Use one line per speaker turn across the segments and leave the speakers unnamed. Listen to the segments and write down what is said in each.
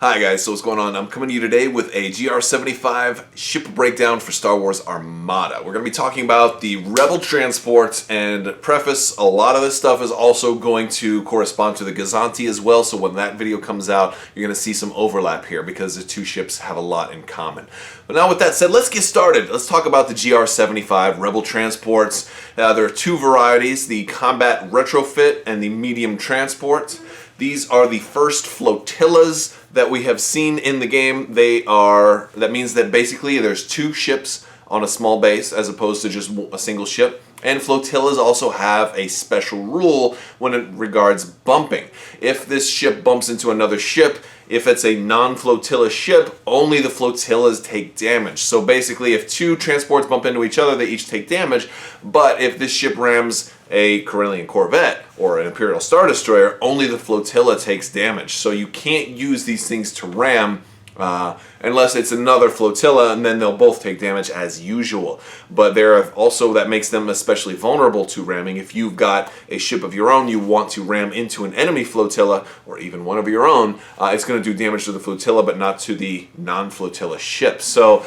Hi guys, so what's going on? I'm coming to you today with a GR-75 ship breakdown for Star Wars Armada. We're going to be talking about the Rebel transport, and preface, a lot of this stuff is also going to correspond to the Gazanti as well, so when that video comes out, you're going to see some overlap here because the two ships have a lot in common. But now with that said, let's get started. Let's talk about the GR-75 Rebel transports. There are two varieties, the Combat Retrofit and the Medium Transport. These are the first flotillas that we have seen in the game. That means that basically there's two ships on a small base as opposed to just a single ship. And flotillas also have a special rule when it regards bumping. If this ship bumps into another ship, if it's a non-flotilla ship, only the flotillas take damage. So basically, if two transports bump into each other, they each take damage. But if this ship rams a Corellian Corvette or an Imperial Star Destroyer, only the flotilla takes damage. So you can't use these things to ram unless it's another flotilla, and then they'll both take damage as usual. But that makes them especially vulnerable to ramming. If you've got a ship of your own, you want to ram into an enemy flotilla, or even one of your own, it's going to do damage to the flotilla, but not to the non-flotilla ships. So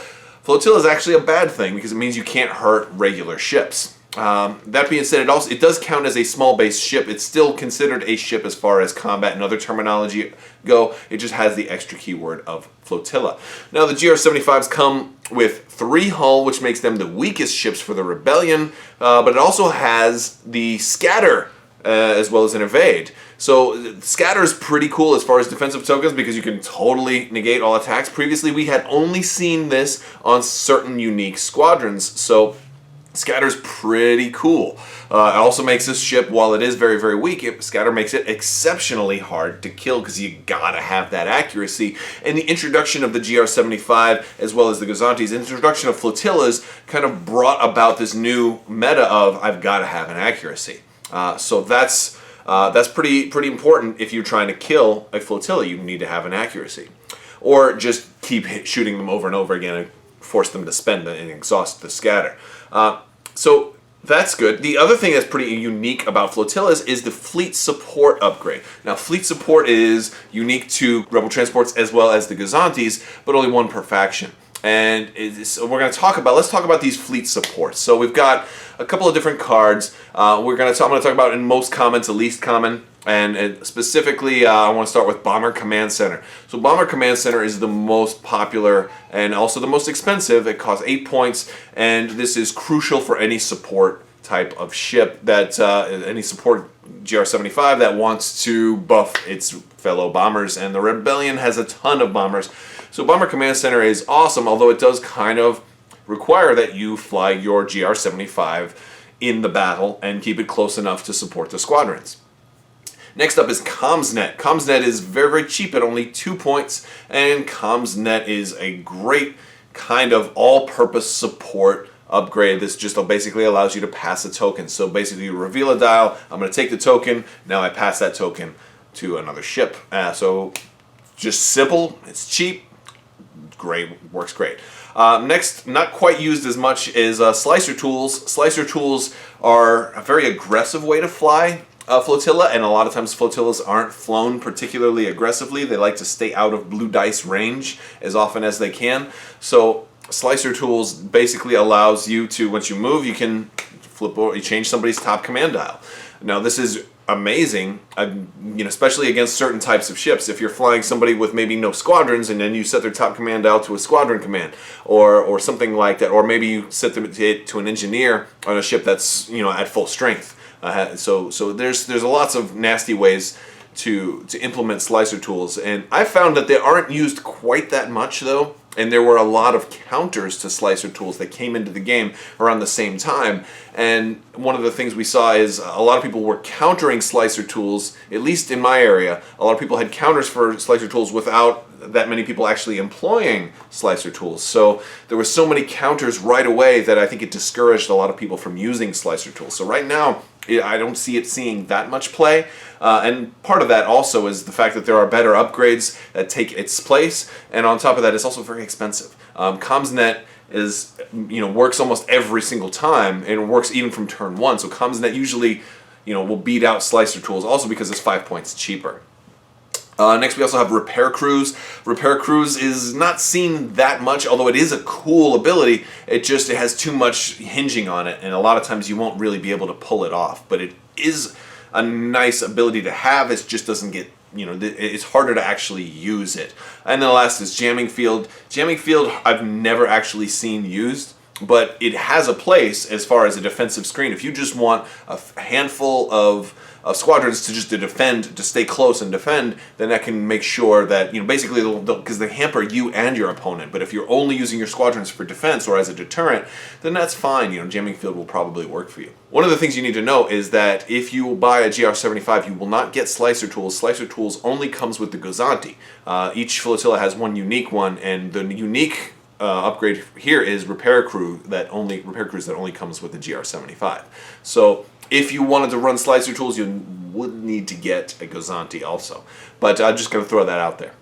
flotilla is actually a bad thing because it means you can't hurt regular ships. That being said, it does count as a small base ship. It's still considered a ship as far as combat and other terminology go. It just has the extra keyword of flotilla. Now the GR-75s come with 3 hull, which makes them the weakest ships for the Rebellion, but it also has the scatter as well as an evade. So scatter is pretty cool as far as defensive tokens because you can totally negate all attacks. Previously we had only seen this on certain unique squadrons, so Scatter's pretty cool. It also makes this ship, while it is very, very weak, Scatter makes it exceptionally hard to kill because you gotta have that accuracy. And the introduction of the GR-75, as well as the Gazanti's introduction of flotillas, kind of brought about this new meta of I've gotta have an accuracy. So that's pretty important. If you're trying to kill a flotilla, you need to have an accuracy, or just keep shooting them over and over again and force them to spend and exhaust the scatter. So that's good. The other thing that's pretty unique about flotillas is the fleet support upgrade. Now, fleet support is unique to Rebel transports as well as the Gazantis, but only one per faction. And so let's talk about these fleet supports. So we've got a couple of different cards. I'm going to talk about in most common to least common. And specifically, I want to start with Bomber Command Center. So Bomber Command Center is the most popular and also the most expensive. It costs 8 points, and this is crucial for any support type of ship that any support GR-75 that wants to buff its fellow bombers, and the Rebellion has a ton of bombers. So Bomber Command Center is awesome, although it does kind of require that you fly your GR-75 in the battle and keep it close enough to support the squadrons. Next up is CommsNet. CommsNet is very, very cheap at only 2 points, and CommsNet is a great kind of all-purpose support upgrade. This just basically allows you to pass a token. So basically you reveal a dial, I'm going to take the token, now I pass that token to another ship. So just simple, it's cheap, great, works great. Next, not quite used as much, is Slicer Tools. Slicer Tools are a very aggressive way to fly flotilla, and a lot of times flotillas aren't flown particularly aggressively. They like to stay out of blue dice range as often as they can. So Slicer Tools basically allows you to, once you move, you can flip over, you change somebody's top command dial. Now this is amazing, especially against certain types of ships. If you're flying somebody with maybe no squadrons and then you set their top command dial to a squadron command or something like that, or maybe you set them to an engineer on a ship that's at full strength. So there's lots of nasty ways to implement Slicer Tools, and I found that they aren't used quite that much though, and there were a lot of counters to Slicer Tools that came into the game around the same time. And one of the things we saw is a lot of people were countering Slicer Tools, at least in my area. A lot of people had counters for Slicer Tools without that many people actually employing Slicer Tools. So there were so many counters right away that I think it discouraged a lot of people from using Slicer Tools. So right now, I don't see it seeing that much play, and part of that also is the fact that there are better upgrades that take its place, and on top of that, it's also very expensive. CommsNet works almost every single time, and it works even from turn 1, so CommsNet usually will beat out Slicer Tools, also because it's 5 points cheaper. Next, we also have Repair Cruise. Repair Cruise is not seen that much, although it is a cool ability. It has too much hinging on it, and a lot of times you won't really be able to pull it off. But it is a nice ability to have. It just doesn't get, it's harder to actually use it. And then the last is Jamming Field. Jamming Field I've never actually seen used, but it has a place as far as a defensive screen. If you just want a handful of squadrons to defend, to stay close and defend, then that can make sure that, basically, because they hamper you and your opponent. But if you're only using your squadrons for defense or as a deterrent, then that's fine. Jamming Field will probably work for you. One of the things you need to know is that if you buy a GR-75, you will not get Slicer Tools. Slicer Tools only comes with the Gozanti. Each flotilla has one unique one, and the unique upgrade here is Repair Cruise that only comes with the GR-75. So if you wanted to run Slicer Tools, you would need to get a Gozanti also. But I'm just going to throw that out there.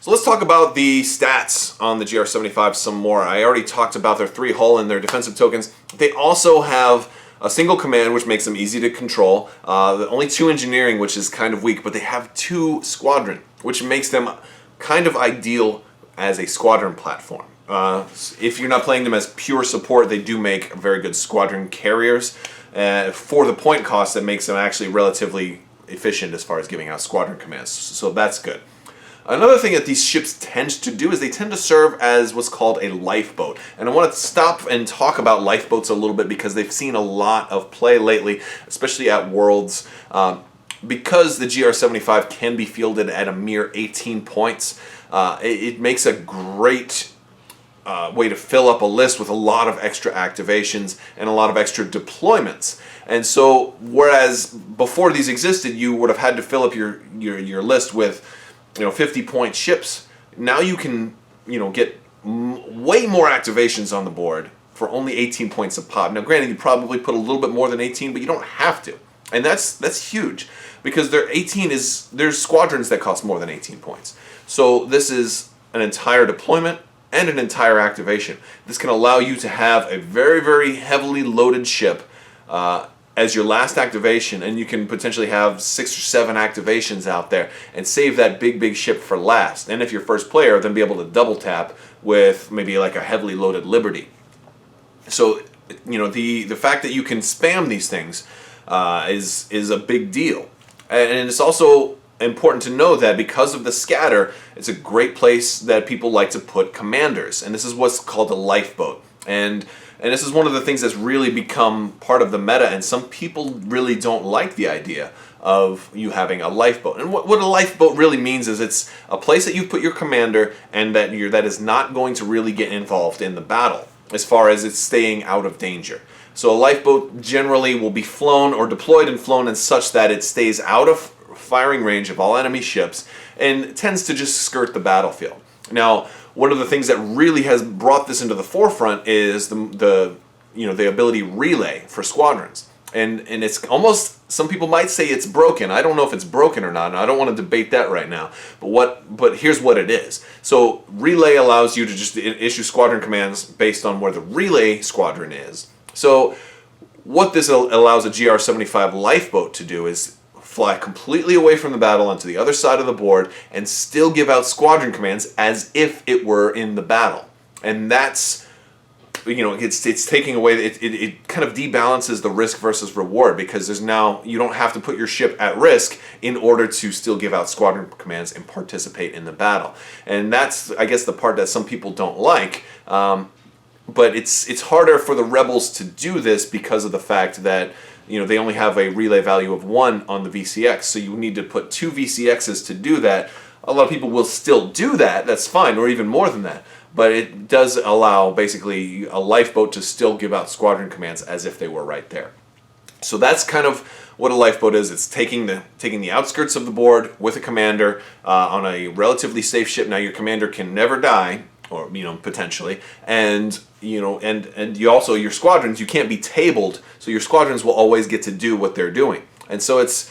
So let's talk about the stats on the GR-75 some more. I already talked about their 3 hull and their defensive tokens. They also have a single command, which makes them easy to control. Only 2 engineering, which is kind of weak, but they have 2 squadron, which makes them kind of ideal as a squadron platform. If you're not playing them as pure support, they do make very good squadron carriers. For the point cost, that makes them actually relatively efficient as far as giving out squadron commands. So that's good. Another thing that these ships tend to do is they tend to serve as what's called a lifeboat. And I want to stop and talk about lifeboats a little bit because they've seen a lot of play lately, especially at Worlds. Because the GR-75 can be fielded at a mere 18 points, it makes a great way to fill up a list with a lot of extra activations and a lot of extra deployments. And so, whereas before these existed, you would have had to fill up your list with 50-point ships. Now you can get way more activations on the board for only 18 points a pop. Now, granted, you probably put a little bit more than 18, but you don't have to, and that's huge because there's squadrons that cost more than 18 points. So this is an entire deployment and an entire activation. This can allow you to have a very, very heavily loaded ship as your last activation, and you can potentially have 6 or 7 activations out there and save that big ship for last. And if you're first player, then be able to double tap with maybe like a heavily loaded Liberty. So, the fact that you can spam these things is a big deal. And it's also important to know that because of the scatter, it's a great place that people like to put commanders, and this is what's called a lifeboat. And this is one of the things that's really become part of the meta, and some people really don't like the idea of you having a lifeboat. And what a lifeboat really means is it's a place that you put your commander and that is not going to really get involved in the battle as far as it's staying out of danger. So a lifeboat generally will be flown or deployed and flown in such that it stays out of firing range of all enemy ships and tends to just skirt the battlefield. Now, one of the things that really has brought this into the forefront is the ability relay for squadrons. And it's almost, some people might say it's broken. I don't know if it's broken or not, and I don't want to debate that right now. But here's what it is. So relay allows you to just issue squadron commands based on where the relay squadron is. So what this allows a GR-75 lifeboat to do is fly completely away from the battle onto the other side of the board and still give out squadron commands as if it were in the battle. And that's, it's taking away, it kind of debalances the risk versus reward, because you don't have to put your ship at risk in order to still give out squadron commands and participate in the battle. And that's, I guess, the part that some people don't like. But it's harder for the rebels to do this because of the fact that they only have a relay value of 1 on the VCX, so you need to put 2 VCXs to do that. A lot of people will still do that, that's fine, or even more than that. But it does allow basically a lifeboat to still give out squadron commands as if they were right there. So that's kind of what a lifeboat is. It's taking the outskirts of the board with a commander on a relatively safe ship. Now your commander can never die, or potentially, and you also, your squadrons, you can't be tabled, so your squadrons will always get to do what they're doing. And so it's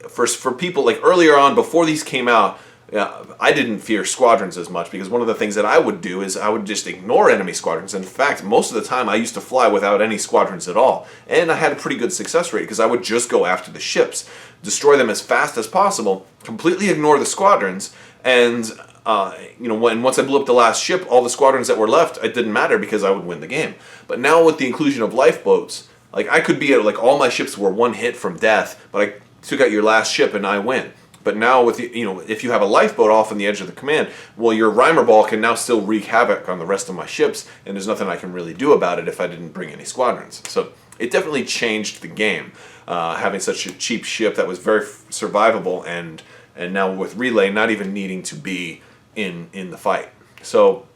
for people like earlier on, before these came out, I didn't fear squadrons as much, because one of the things that I would do is I would just ignore enemy squadrons. In fact, most of the time I used to fly without any squadrons at all, and I had a pretty good success rate because I would just go after the ships, destroy them as fast as possible, completely ignore the squadrons, and once I blew up the last ship, all the squadrons that were left, it didn't matter because I would win the game. But now with the inclusion of lifeboats, like I could be at, like, all my ships were one hit from death, but I took out your last ship and I win. But now with if you have a lifeboat off on the edge of the command, well, your Reimer ball can now still wreak havoc on the rest of my ships, and there's nothing I can really do about it if I didn't bring any squadrons. So it definitely changed the game, having such a cheap ship that was very survivable, and now with relay not even needing to be in the fight. So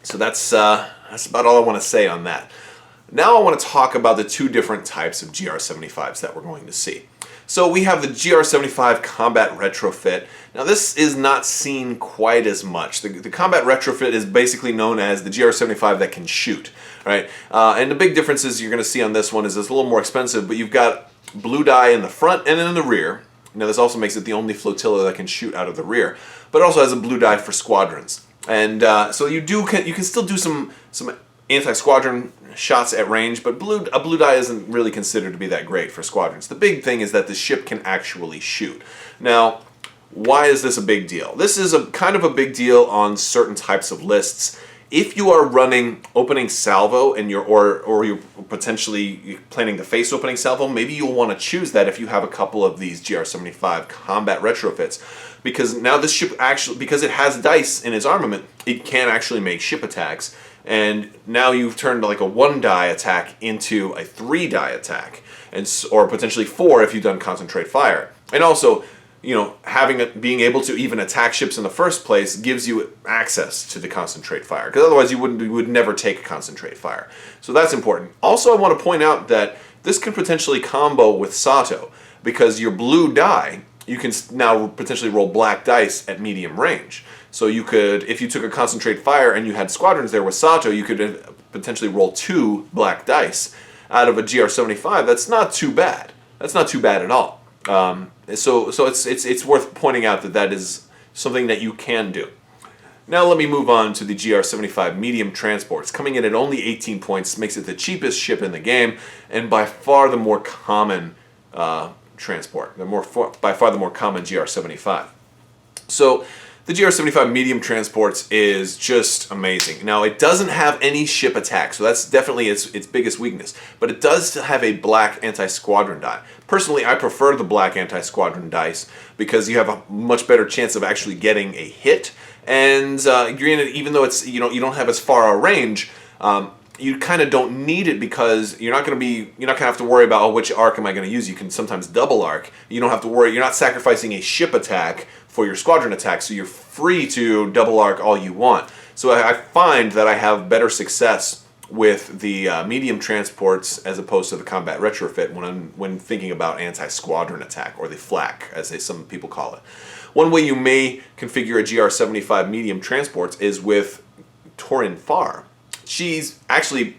that's about all I want to say on that. Now I want to talk about the two different types of GR-75s that we're going to see. So we have the GR-75 Combat Retrofit. Now this is not seen quite as much. The Combat Retrofit is basically known as the GR-75 that can shoot, right? And the big differences you're going to see on this one is it's a little more expensive, but you've got blue dye in the front and in the rear. Now this also makes it the only flotilla that can shoot out of the rear, but it also has a blue dye for squadrons. And so you can still do some anti-squadron shots at range, but a blue dye isn't really considered to be that great for squadrons. The big thing is that the ship can actually shoot. Now, why is this a big deal? This is a kind of a big deal on certain types of lists. If you are running opening salvo and you're potentially planning to face opening salvo, maybe you'll want to choose that if you have a couple of these GR-75 combat retrofits, because now this ship actually, because it has dice in its armament, it can actually make ship attacks. And now you've turned like a 1-die attack into a 3-die attack, or potentially 4 if you've done concentrate fire. And also, being able to even attack ships in the first place gives you access to the concentrate fire, because otherwise you would never take concentrate fire. So that's important. Also, I want to point out that this can potentially combo with Sato, because your blue die, you can now potentially roll black dice at medium range. So you could, if you took a concentrate fire and you had squadrons there with Sato, you could potentially roll 2 black dice out of a GR-75. That's not too bad. That's not too bad at all. So it's worth pointing out that is something that you can do. Now let me move on to the GR-75 medium transports. Coming in at only 18 points makes it the cheapest ship in the game, and by far the more common transport. By far the more common GR-75. So the GR-75 medium transports is just amazing. Now, it doesn't have any ship attack, so that's definitely its biggest weakness. But it does have a black anti-squadron die. Personally, I prefer the black anti-squadron dice because you have a much better chance of actually getting a hit. And even though it's you don't have as far a range, you kind of don't need it, because you're not going to have to worry about, which arc am I going to use. You can sometimes double arc. You don't have to worry. You're not sacrificing a ship attack for your squadron attack, so you're free to double arc all you want. So I find that I have better success with the medium transports as opposed to the combat retrofit when thinking about anti-squadron attack, or the flak, as some people call it. One way you may configure a GR-75 medium transports is with Torin Farr. She's actually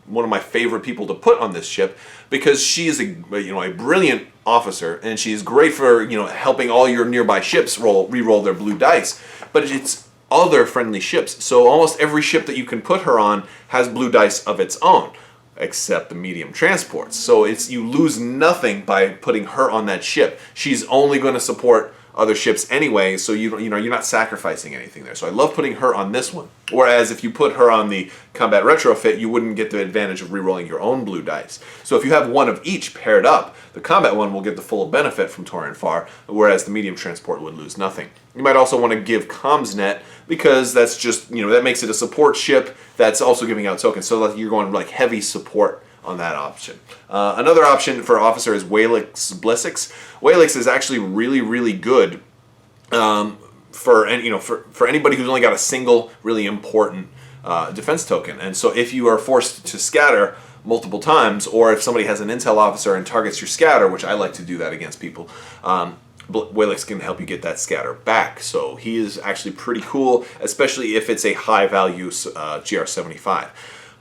one of my favorite people to put on this ship, because she is a brilliant officer, and she's great for helping all your nearby ships re-roll their blue dice. But it's other friendly ships, so almost every ship that you can put her on has blue dice of its own, except the medium transports. So you lose nothing by putting her on that ship. She's only going to support other ships anyway, so you're not sacrificing anything there. So I love putting her on this one. Whereas if you put her on the combat retrofit, you wouldn't get the advantage of re-rolling your own blue dice. So if you have one of each paired up, the combat one will get the full benefit from Torin Farr, whereas the medium transport would lose nothing. You might also want to give CommsNet, because that's just that makes it a support ship that's also giving out tokens. So you're going like heavy support on that option. Another option for officer is Waylix Blissix. Waylix is actually really, really good for anybody who's only got a single really important defense token. And so if you are forced to scatter multiple times, or if somebody has an intel officer and targets your scatter, which I like to do that against people, Waylix can help you get that scatter back. So he is actually pretty cool, especially if it's a high value GR-75.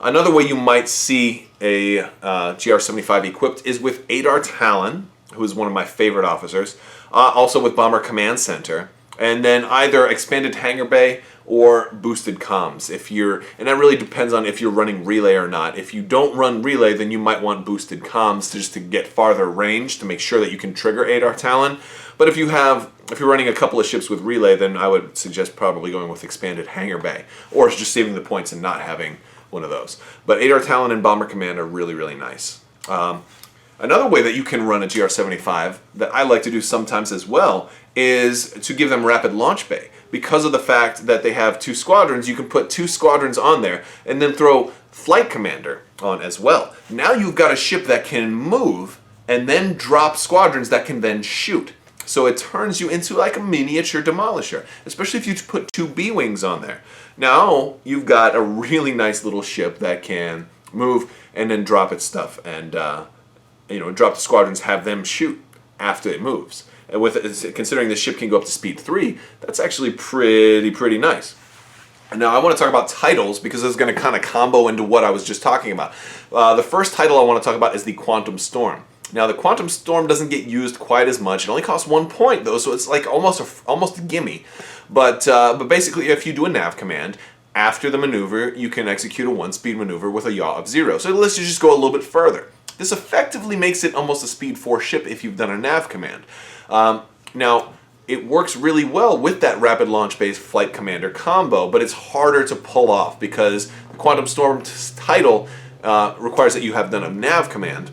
Another way you might see a GR-75 equipped is with Adar Talon, who is one of my favorite officers. Also with Bomber Command Center. and then either expanded hangar bay or boosted comms. And that really depends on if you're running relay or not. If you don't run relay, then you might want boosted comms just to get farther range to make sure that you can trigger Adar Talon. But if you're running a couple of ships with relay, then I would suggest probably going with expanded hangar bay, or just saving the points and not having one of those. But Adar Talon and Bomber Command are really, really nice. Another way that you can run a GR-75 that I like to do sometimes as well is to give them rapid launch bay. Because of the fact that they have 2 squadrons, you can put 2 squadrons on there and then throw Flight Commander on as well. Now you've got a ship that can move and then drop squadrons that can then shoot. So it turns you into like a miniature demolisher, especially if you put 2 B-Wings on there. Now you've got a really nice little ship that can move and then drop its stuff and drop the squadrons, have them shoot after it moves. And considering the ship can go up to speed 3, that's actually pretty nice. And now I want to talk about titles because it's going to kind of combo into what I was just talking about. The first title I want to talk about is the Quantum Storm. Now the Quantum Storm doesn't get used quite as much. It only costs 1 point though, so it's like almost a gimme. But basically, if you do a nav command, after the maneuver, you can execute a 1-speed maneuver with a yaw of 0. So let's just go a little bit further. This effectively makes it almost a speed 4 ship if you've done a nav command. Now, it works really well with that rapid launch-based Flight Commander combo, but it's harder to pull off because the Quantum Storm title requires that you have done a nav command.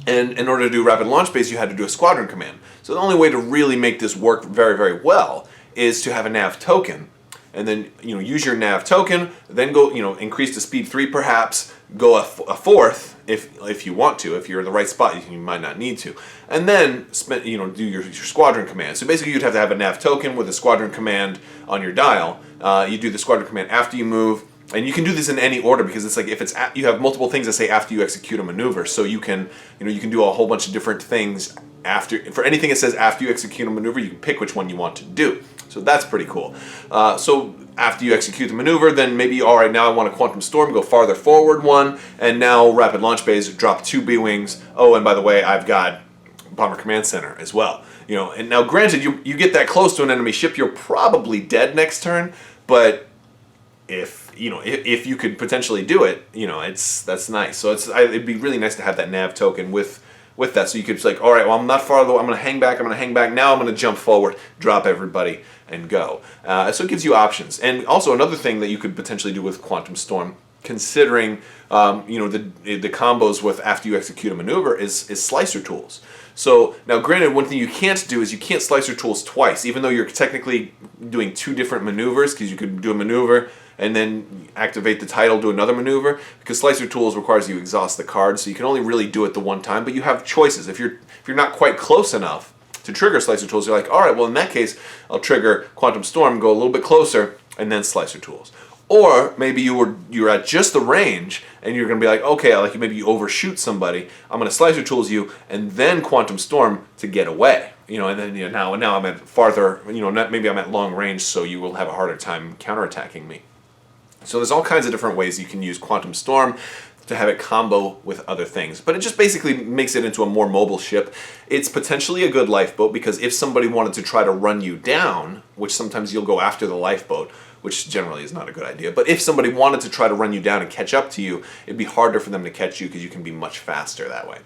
And in order to do rapid launch base, you had to do a squadron command. So the only way to really make this work very, very well is to have a nav token. And then, use your nav token, then go, increase to speed 3 perhaps, go a 4th if you want to. If you're in the right spot, you might not need to. And then, do your squadron command. So basically you'd have to have a nav token with a squadron command on your dial. You do the squadron command after you move. And you can do this in any order because it's like if you have multiple things that say after you execute a maneuver, so you can do a whole bunch of different things for anything that says after you execute a maneuver, you can pick which one you want to do. So that's pretty cool. So after you execute the maneuver, then maybe all right, now I want a Quantum Storm, go farther forward 1, and now rapid launch bays, drop 2 B-Wings. Oh, and by the way, I've got Bomber Command Center as well. And now granted, you get that close to an enemy ship, you're probably dead next turn, but if you could potentially do it, that's nice. So it'd be really nice to have that nav token with that, so you could just like, all right, well I'm not far though. I'm gonna hang back. Now I'm gonna jump forward, drop everybody, and go. So it gives you options. And also another thing that you could potentially do with Quantum Storm, considering the combos with after you execute a maneuver, is slicer tools. So now granted, one thing you can't do is you can't slicer tools twice, even though you're technically doing 2 different maneuvers, because you could do a maneuver and then activate the title, do another maneuver, because slicer tools requires you exhaust the card, so you can only really do it the one time, but you have choices. If you're not quite close enough to trigger slicer tools, you're like, all right, well in that case, I'll trigger Quantum Storm, go a little bit closer, and then slicer tools. Or maybe you're at just the range, and you're going to be like, okay, like maybe you overshoot somebody, I'm going to slicer tools you, and then Quantum Storm to get away. And then now I'm at farther, maybe I'm at long range, so you will have a harder time counterattacking me. So there's all kinds of different ways you can use Quantum Storm to have it combo with other things. But it just basically makes it into a more mobile ship. It's potentially a good lifeboat because if somebody wanted to try to run you down, which sometimes you'll go after the lifeboat, which generally is not a good idea, but if somebody wanted to try to run you down and catch up to you, it'd be harder for them to catch you because you can be much faster that way.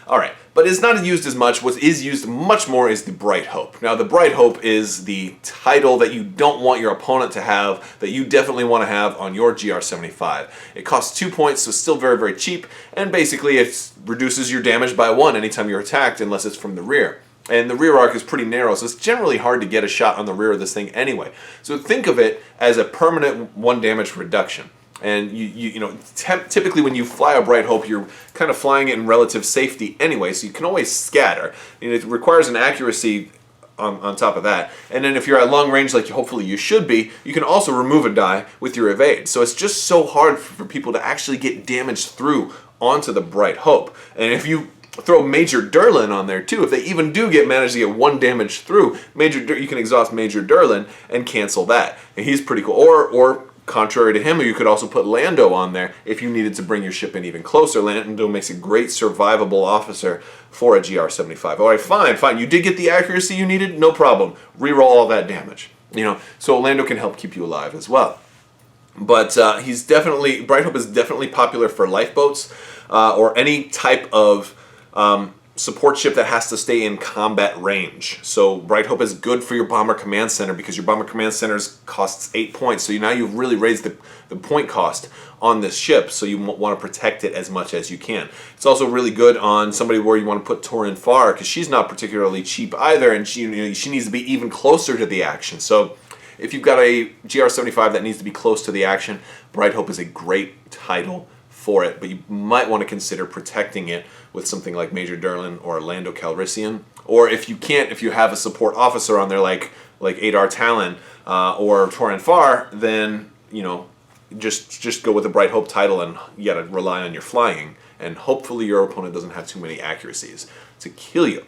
Alright, but it's not used as much. What is used much more is the Bright Hope. Now the Bright Hope is the title that you don't want your opponent to have, that you definitely want to have on your GR-75. It costs 2 points, so still very, very cheap, and basically it reduces your damage by 1 anytime you're attacked, unless it's from the rear. And the rear arc is pretty narrow, so it's generally hard to get a shot on the rear of this thing anyway. So think of it as a permanent 1 damage reduction. And typically when you fly a Bright Hope, you're kind of flying it in relative safety anyway, so you can always scatter. And it requires an accuracy on top of that. And then if you're at long range, like hopefully you should be, you can also remove a die with your evade. So it's just so hard for people to actually get damage through onto the Bright Hope. And if you throw Major Durlin on there too, if they even do manage to get 1 damage through, you can exhaust Major Durlin and cancel that. And he's pretty cool. Or contrary to him, you could also put Lando on there if you needed to bring your ship in even closer. Lando makes a great survivable officer for a GR-75. All right, fine. You did get the accuracy you needed, no problem. Reroll all that damage. So Lando can help keep you alive as well. But Bright Hope is definitely popular for lifeboats or any type of support ship that has to stay in combat range. So Bright Hope is good for your Bomber Command Center because your Bomber Command Center costs 8 points. So now you've really raised the point cost on this ship, so you want to protect it as much as you can. It's also really good on somebody where you want to put Torin Farr because she's not particularly cheap either, and she needs to be even closer to the action. So if you've got a GR-75 that needs to be close to the action, Bright Hope is a great title for it, but you might want to consider protecting it with something like Major Durlin or Lando Calrissian. Or if you have a support officer on there like Adar Talon or Torin Farr, then just go with a Bright Hope title, and you gotta rely on your flying, and hopefully your opponent doesn't have too many accuracies to kill you.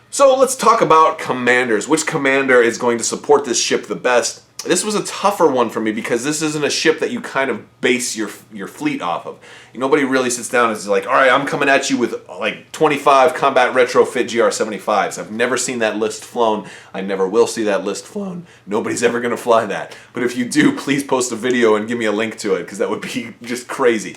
So let's talk about commanders. Which commander is going to support this ship the best? This was a tougher one for me because this isn't a ship that you kind of base your fleet off of. Nobody really sits down and is like, all right, I'm coming at you with like 25 combat retrofit GR-75s. I've never seen that list flown. I never will see that list flown. Nobody's ever going to fly that. But if you do, please post a video and give me a link to it because that would be just crazy.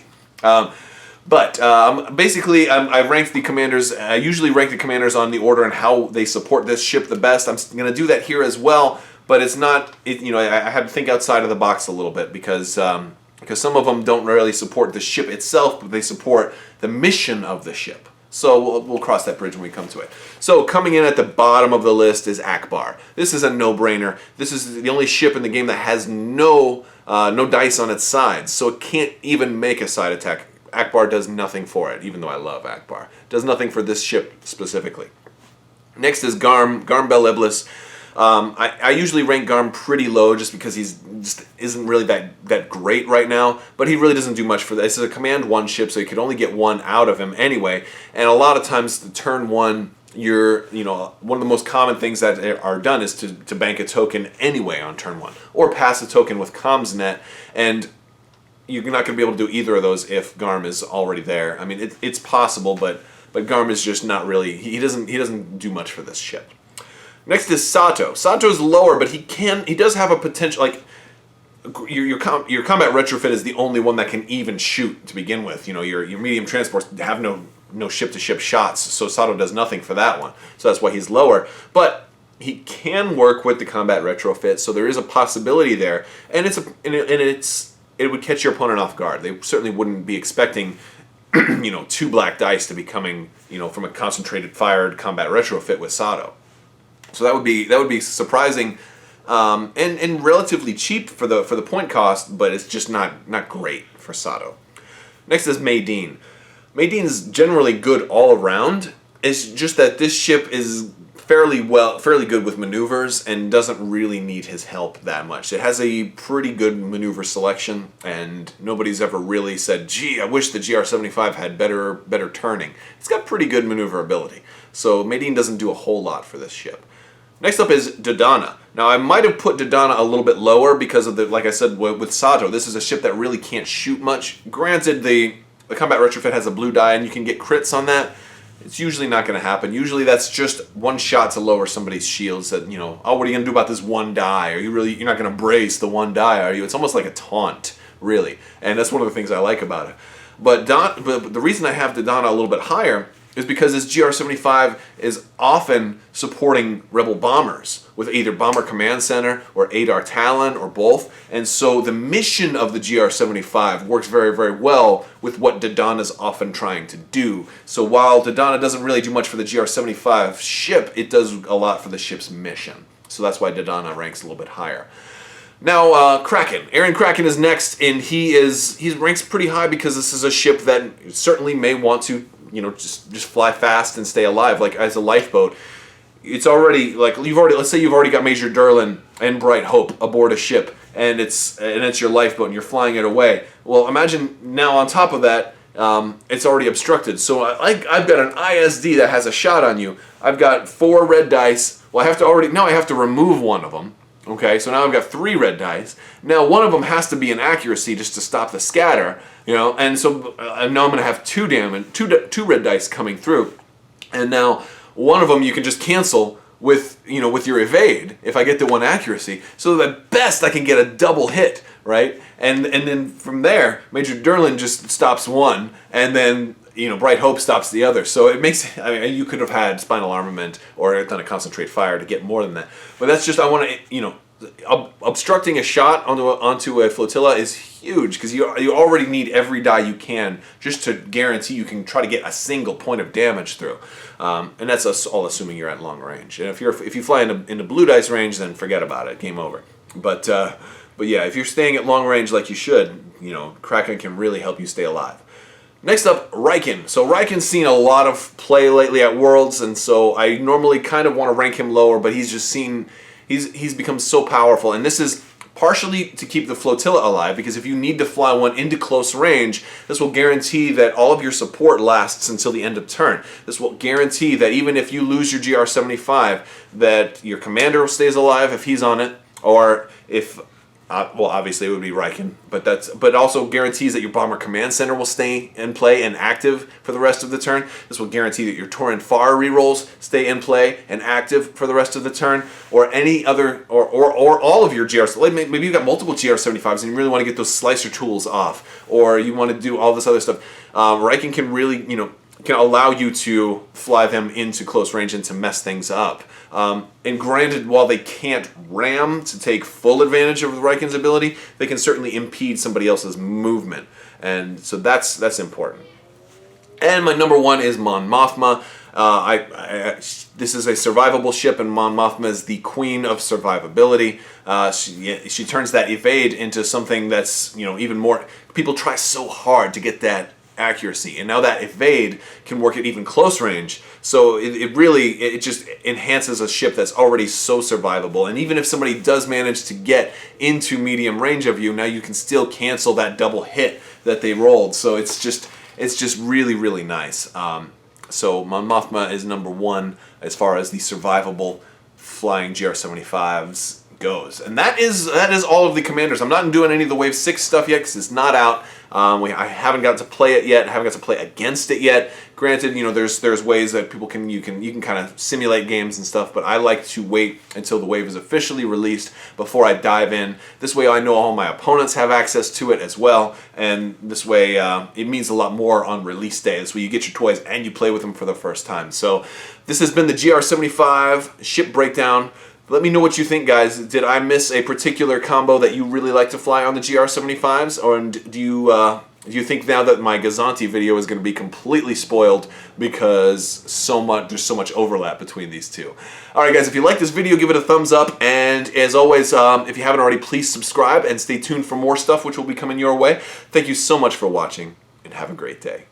Basically, I ranked the commanders. I usually rank the commanders on the order and how they support this ship the best. I'm going to do that here as well. But it's not, I had to think outside of the box a little bit because some of them don't really support the ship itself, but they support the mission of the ship. So we'll cross that bridge when we come to it. So coming in at the bottom of the list is Akbar. This is a no-brainer. This is the only ship in the game that has no dice on its sides, so it can't even make a side attack. Akbar does nothing for it, even though I love Akbar. Does nothing for this ship specifically. Next is Garm Bel Iblis. I usually rank Garm pretty low just because he's just isn't really that great right now, but he really doesn't do much for that. This is a command 1 ship, so you could only get 1 out of him anyway, and a lot of times the turn 1, one of the most common things that are done is to bank a token anyway on turn 1, or pass a token with CommsNet, and you're not going to be able to do either of those if Garm is already there. I mean, it's possible, but Garm is just not really, he doesn't do much for this ship. Next is Sato. Sato's lower, but he does have a potential, like, your combat retrofit is the only one that can even shoot to begin with. Your medium transports have no ship-to-ship shots, so Sato does nothing for that one. So that's why he's lower. But he can work with the combat retrofit, so there is a possibility there, and it would catch your opponent off guard. They certainly wouldn't be expecting 2 black dice to be coming from a concentrated fired combat retrofit with Sato. So that would be surprising and relatively cheap for the point cost, but it's just not great for Sato. Next is Maydean. Maydean's generally good all around. It's just that this ship is fairly good with maneuvers and doesn't really need his help that much. It has a pretty good maneuver selection, and nobody's ever really said, gee, I wish the GR-75 had better turning. It's got pretty good maneuverability. So Maydean doesn't do a whole lot for this ship. Next up is Dodonna. Now, I might have put Dodonna a little bit lower because of like I said with Sato, this is a ship that really can't shoot much. Granted, the combat retrofit has a blue die and you can get crits on that. It's usually not going to happen. Usually that's just one shot to lower somebody's shields that, oh, what are you going to do about this one die? You're not going to brace the one die, are you? It's almost like a taunt, really. And that's one of the things I like about it. But the reason I have Dodonna a little bit higher is because this GR-75 is often supporting Rebel bombers with either Bomber Command Center or Adar Talon or both. And so the mission of the GR-75 works very, very well with what Dodonna's often trying to do. So while Dodonna doesn't really do much for the GR-75 ship, it does a lot for the ship's mission. So that's why Dodonna ranks a little bit higher. Now, Kraken. Aaron Kraken is next, and he ranks pretty high because this is a ship that certainly may want to just fly fast and stay alive. Like as a lifeboat, it's already like let's say you've already got Major Durlin and Bright Hope aboard a ship, and it's your lifeboat and you're flying it away. Well, imagine now on top of that, it's already obstructed. So I've got an ISD that has a shot on you. I've got 4 red dice. Well, I have to remove one of them. Okay, so now I've got 3 red dice. Now one of them has to be an accuracy just to stop the scatter, you know, and so now I'm going to have 2 damage, two red dice coming through, and now one of them you can just cancel with, you know, with your evade if I get the 1 accuracy. So at best I can get a double hit, right? And then from there, Major Derlin just stops 1, and then, you know, Bright Hope stops the other. So it makes, I mean, you could have had Spinal Armament or done a Concentrate Fire to get more than that. But that's just, I want to, you know, obstructing a shot onto a flotilla is huge, because you already need every die you can just to guarantee you can try to get a single point of damage through. And that's all assuming you're at long range. And if you fly into blue dice range, then forget about it, game over. But yeah, if you're staying at long range like you should, you know, Kraken can really help you stay alive. Next up, Riken. So Riken's seen a lot of play lately at Worlds, and so I normally kind of want to rank him lower, but he's become so powerful, and this is partially to keep the flotilla alive, because if you need to fly one into close range, this will guarantee that all of your support lasts until the end of turn. This will guarantee that even if you lose your GR-75, that your commander stays alive if he's on it, or if well, obviously it would be Riken, but also guarantees that your Bomber Command Center will stay in play and active for the rest of the turn. This will guarantee that your Torin Far rerolls stay in play and active for the rest of the turn, or any other, or all of your GR. Maybe you've got multiple GR-75s and you really want to get those slicer tools off, or you want to do all this other stuff. Riken can really, you know, can allow you to fly them into close range and to mess things up. And granted, while they can't ram to take full advantage of Riken's ability, they can certainly impede somebody else's movement. And so that's important. And my number 1 is Mon Mothma. This is a survivable ship, and Mon Mothma is the queen of survivability. She turns that evade into something that's, you know, even more. People try so hard to get that accuracy, and now that evade can work at even close range, so it just enhances a ship that's already so survivable. And even if somebody does manage to get into medium range of you, now you can still cancel that double hit that they rolled. So it's just really, really nice. So Mon Mothma is number 1 as far as the survivable flying GR-75s goes, and that is all of the commanders. I'm not doing any of the Wave 6 stuff yet because it's not out. I haven't got to play it yet. I haven't got to play against it yet. Granted, you know, there's ways that people can you can kind of simulate games and stuff, but I like to wait until the wave is officially released before I dive in. This way, I know all my opponents have access to it as well, and this way it means a lot more on release day. This way, you get your toys and you play with them for the first time. So, this has been the GR-75 ship breakdown. Let me know what you think, guys. Did I miss a particular combo that you really like to fly on the GR-75s, or do you think now that my Gazanti video is going to be completely spoiled because there's so much overlap between these two? All right, guys, if you like this video, give it a thumbs up, and as always, if you haven't already, please subscribe and stay tuned for more stuff which will be coming your way. Thank you so much for watching, and have a great day.